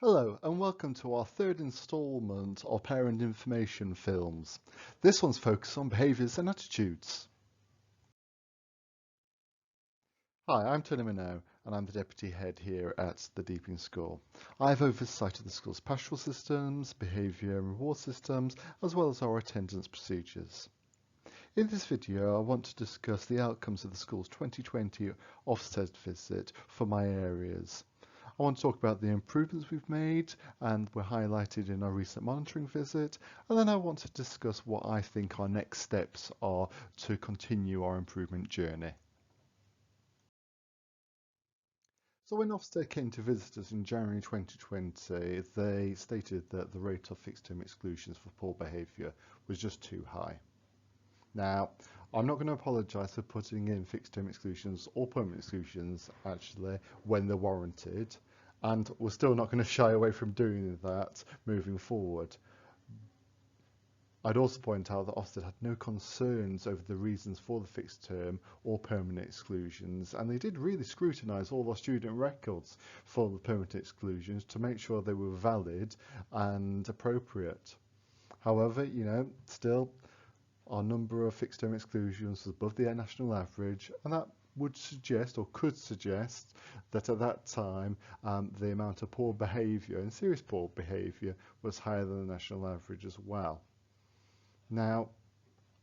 Hello and welcome to our third instalment of Parent Information Films. This one's focused on behaviours and attitudes. Hi, I'm Tony Minow and I'm the Deputy Head here at the Deeping School. I have oversight of the school's pastoral systems, behaviour and reward systems, as well as our attendance procedures. In this video, I want to discuss the outcomes of the school's 2020 Ofsted visit for my areas. I want to talk about the improvements we've made and were highlighted in our recent monitoring visit, and then I want to discuss what I think our next steps are to continue our improvement journey. So when Ofsted came to visit us in January 2020, they stated that the rate of fixed term exclusions for poor behaviour was just too high. Now, I'm not going to apologise for putting in fixed term exclusions or permanent exclusions actually when they're warranted, and we're still not going to shy away from doing that moving forward. I'd also point out that Ofsted had no concerns over the reasons for the fixed term or permanent exclusions, and they did really scrutinise all our student records for the permanent exclusions to make sure they were valid and appropriate. However, still our number of fixed term exclusions was above the national average, and that would suggest or could suggest that at that time the amount of poor behaviour and serious poor behaviour was higher than the national average as well. Now,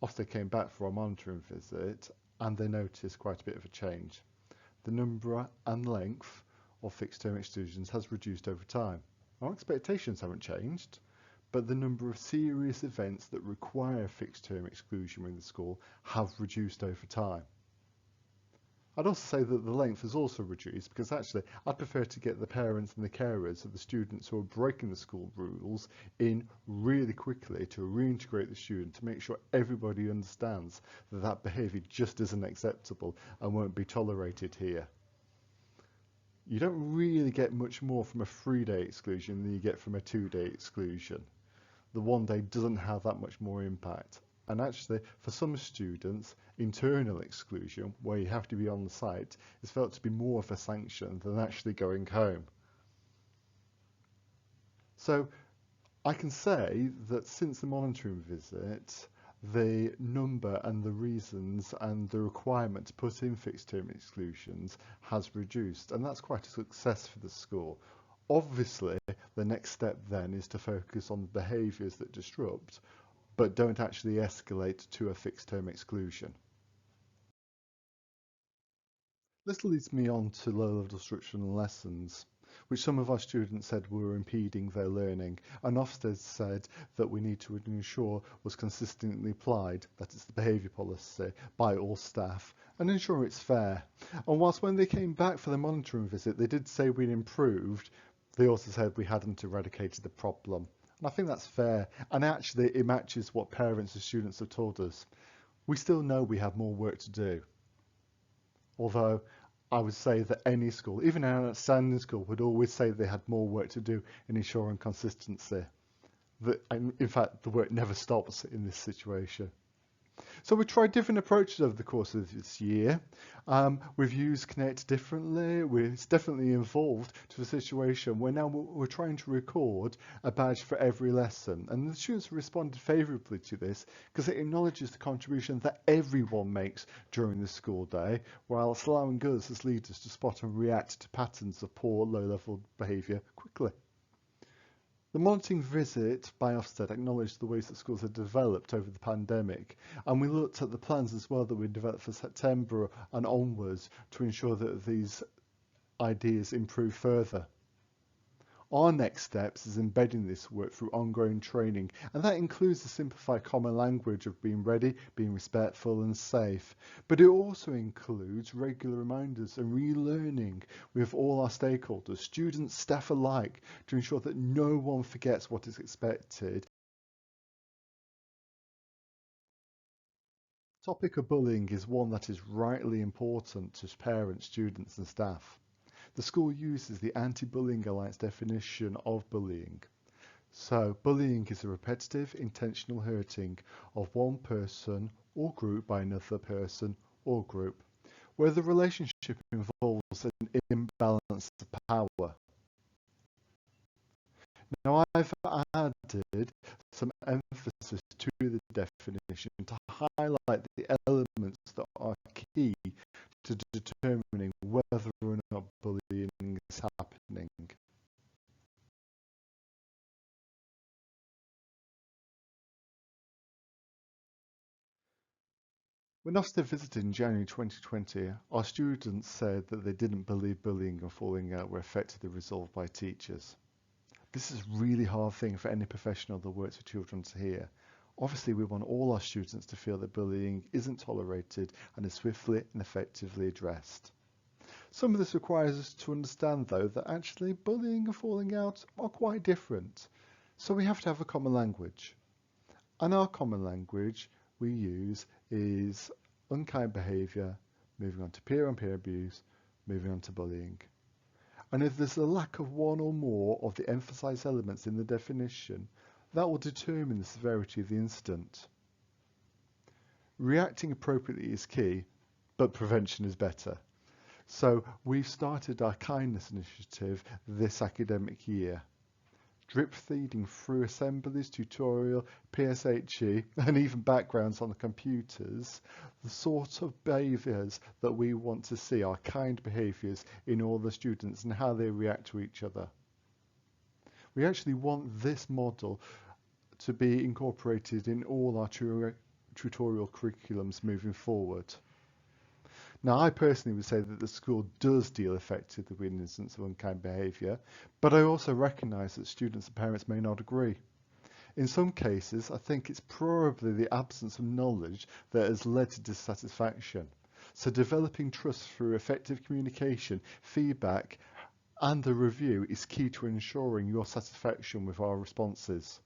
Ofsted came back for our monitoring visit and they noticed quite a bit of a change. The number and length of fixed term exclusions has reduced over time. Our expectations haven't changed, but the number of serious events that require fixed term exclusion within the school have reduced over time. I'd also say that the length has also reduced because actually I'd prefer to get the parents and the carers of the students who are breaking the school rules in really quickly to reintegrate the student to make sure everybody understands that that behaviour just isn't acceptable and won't be tolerated here. You don't really get much more from a 3-day exclusion than you get from a 2-day exclusion. The 1 day doesn't have that much more impact. And actually, for some students, internal exclusion, where you have to be on the site, is felt to be more of a sanction than actually going home. So I can say that since the monitoring visit, the number and the reasons and the requirement to put in fixed term exclusions has reduced, and that's quite a success for the school. Obviously, the next step then is to focus on the behaviours that disrupt but don't actually escalate to a fixed term exclusion. This leads me on to low-level instructional lessons, which some of our students said were impeding their learning, and Ofsted said that we need to ensure was consistently applied, that is the behaviour policy, by all staff, and ensure it's fair. And whilst when they came back for the monitoring visit, they did say we'd improved, they also said we hadn't eradicated the problem. And I think that's fair, and actually it matches what parents and students have told us. We still know we have more work to do. Although I would say that any school, even an outstanding school, would always say they had more work to do in ensuring consistency. In fact, the work never stops in this situation. So we tried different approaches over the course of this year. We've used Connect differently. It's definitely evolved to a situation where now we're trying to record a badge for every lesson. And the students responded favourably to this because it acknowledges the contribution that everyone makes during the school day, whilst allowing us as leaders to spot and react to patterns of poor low-level behaviour quickly. The monitoring visit by Ofsted acknowledged the ways that schools had developed over the pandemic, and we looked at the plans as well that we developed for September and onwards to ensure that these ideas improve further. Our next steps is embedding this work through ongoing training, and that includes the simplified common language of being ready, being respectful and safe. But it also includes regular reminders and relearning with all our stakeholders, students, staff alike, to ensure that no one forgets what is expected. The topic of bullying is one that is rightly important to parents, students and staff. The school uses the Anti-Bullying Alliance definition of bullying. So, bullying is a repetitive, intentional hurting of one person or group by another person or group, where the relationship involves an imbalance of power. Now, I've added some emphasis to the definition to highlight the elements that are key to determining whether or not bullying is happening. When Ofsted visited in January 2020, our students said that they didn't believe bullying and falling out were effectively resolved by teachers. This is a really hard thing for any professional that works with children to hear. Obviously, we want all our students to feel that bullying isn't tolerated and is swiftly and effectively addressed. Some of this requires us to understand, though, that actually bullying and falling out are quite different. So we have to have a common language. And our common language we use is unkind behaviour, moving on to peer-on-peer abuse, moving on to bullying. And if there's a lack of one or more of the emphasised elements in the definition, that will determine the severity of the incident. Reacting appropriately is key, but prevention is better. So we've started our kindness initiative this academic year. Drip feeding through assemblies, tutorial, PSHE, and even backgrounds on the computers, the sort of behaviours that we want to see are kind behaviours in all the students and how they react to each other. We actually want this model to be incorporated in all our tutorial curriculums moving forward. Now, I personally would say that the school does deal effectively with incidents of unkind behaviour, but I also recognise that students and parents may not agree. In some cases, I think it's probably the absence of knowledge that has led to dissatisfaction. So developing trust through effective communication, feedback, and a review is key to ensuring your satisfaction with our responses.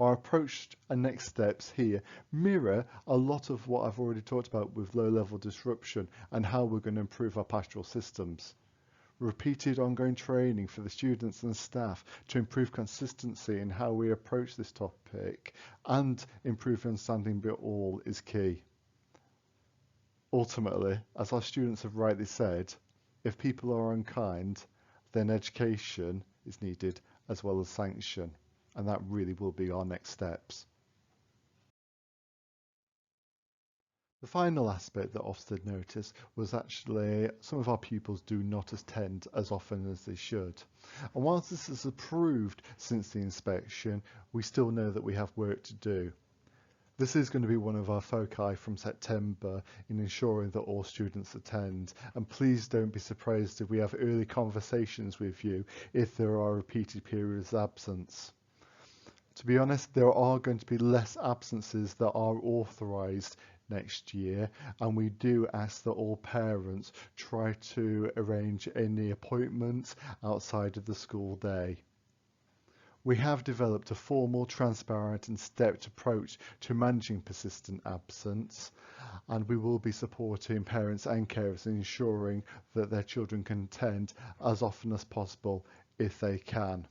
Our approach and next steps here mirror a lot of what I've already talked about with low-level disruption and how we're going to improve our pastoral systems. Repeated ongoing training for the students and staff to improve consistency in how we approach this topic and improve understanding of it all is key. Ultimately, as our students have rightly said, if people are unkind, then education is needed as well as sanction. And that really will be our next steps. The final aspect that Ofsted noticed was actually some of our pupils do not attend as often as they should. And whilst this has improved since the inspection, we still know that we have work to do. This is going to be one of our foci from September in ensuring that all students attend. And please don't be surprised if we have early conversations with you if there are repeated periods of absence. To be honest, there are going to be less absences that are authorised next year, and we do ask that all parents try to arrange any appointments outside of the school day. We have developed a formal, transparent and stepped approach to managing persistent absence, and we will be supporting parents and carers in ensuring that their children can attend as often as possible if they can.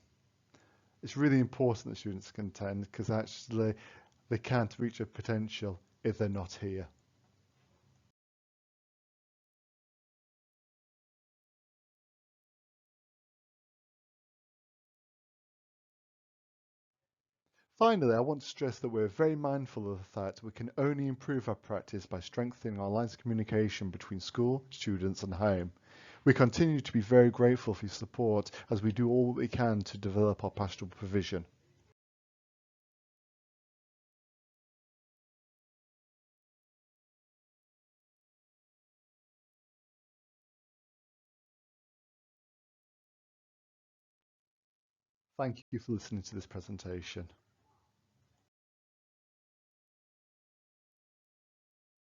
It's really important that students can attend because actually they can't reach their potential if they're not here. Finally, I want to stress that we're very mindful of the fact we can only improve our practice by strengthening our lines of communication between school, students and home. We continue to be very grateful for your support as we do all we can to develop our pastoral provision. Thank you for listening to this presentation.